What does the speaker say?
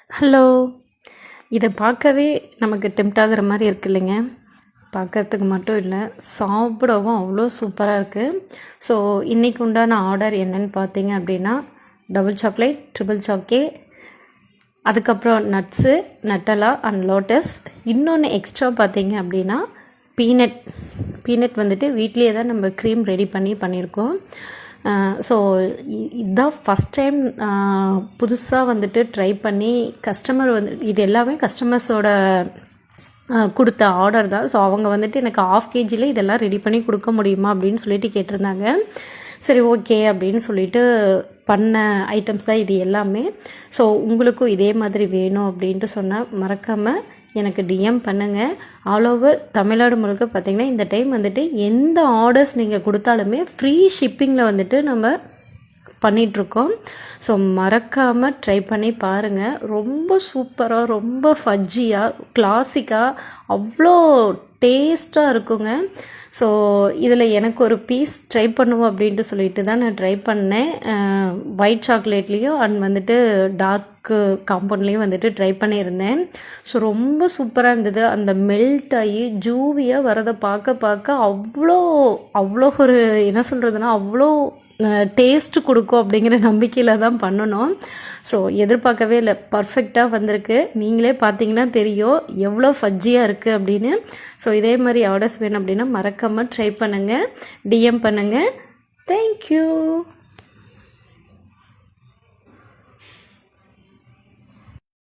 Hello. இதை பார்க்கவே நமக்கு டெம்ட் ஆகிற மாதிரி இருக்கு இல்லைங்க. பார்க்கறதுக்கு மட்டும் இல்லை, சாப்பிடவும் அவ்வளோ சூப்பராக இருக்குது. ஸோ இன்றைக்கி உண்டான ஆர்டர் என்னன்னு பார்த்தீங்க அப்படின்னா, டபுள் சாக்லேட், ட்ரிபிள் சாக்கே, அதுக்கப்புறம் நட்ஸு, நட்டலா அண்ட் லோட்டஸ். இன்னொன்று எக்ஸ்ட்ரா பார்த்தீங்க அப்படின்னா பீனட் வந்துட்டு வீட்லேயே தான் நம்ம க்ரீம் ரெடி பண்ணியிருக்கோம். ஸோ இதுதான் ஃபஸ்ட் டைம் புதுசாக வந்துட்டு ட்ரை பண்ணி கஸ்டமர் இது எல்லாமே கஸ்டமர்ஸோட கொடுத்த ஆர்டர் தான். ஸோ அவங்க வந்துட்டு எனக்கு 1/2 kgயில் இதெல்லாம் ரெடி பண்ணி கொடுக்க முடியுமா அப்படின்னு சொல்லிட்டு கேட்டிருந்தாங்க. சரி, ஓகே அப்படின்னு சொல்லிட்டு பண்ண ஐட்டம்ஸ் தான் இது எல்லாமே. ஸோ உங்களுக்கும் இதே மாதிரி வேணும் அப்படின்ட்டு சொன்னால் மறக்காமல் எனக்கு டிஎம் பண்ணுங்கள். ஆல் ஓவர் தமிழ்நாடு முழுக்க பார்த்திங்கன்னா இந்த டைம் வந்துட்டு எந்த ஆர்டர்ஸ் நீங்கள் கொடுத்தாலுமே ஃப்ரீ ஷிப்பிங்கில் வந்துட்டு நம்ம பண்ணிகிட்ருக்கோம். ஸோ மறக்காமல் ட்ரை பண்ணி பாருங்கள். ரொம்ப சூப்பராக, ரொம்ப ஃபஜ்ஜியாக, கிளாசிக்காக, அவ்வளோ டேஸ்ட்டாக இருக்குங்க. ஸோ இதில் எனக்கு ஒரு பீஸ் ட்ரை பண்ணுவோம் அப்படின்ட்டு சொல்லிட்டு தான் நான் ட்ரை பண்ணேன். ஒயிட் சாக்லேட்லேயும் அண்ட் வந்துட்டு டார்க்கு காம்பவுண்ட்லேயும் வந்துட்டு ட்ரை பண்ணியிருந்தேன். ஸோ ரொம்ப சூப்பராக இருந்தது. அந்த மெல்ட் ஆகி ஜூவியாக வரதை பார்க்க அவ்வளோ ஒரு என்ன சொல்கிறதுனா அவ்வளோ டேஸ்ட்டு கொடுக்கும் அப்படிங்கிற நம்பிக்கையில் தான் பண்ணணும். ஸோ எதிர்பார்க்கவே இல்லை, பர்ஃபெக்டாக வந்திருக்கு. நீங்களே பார்த்தீங்கன்னா தெரியும் எவ்வளோ ஃபஜ்ஜியாக இருக்குது அப்படின்னு. ஸோ இதே மாதிரி ஆர்டர்ஸ் வேணும் அப்படின்னா மறக்காமல் ட்ரை பண்ணுங்கள், டிஎம் பண்ணுங்கள். தேங்க்யூ.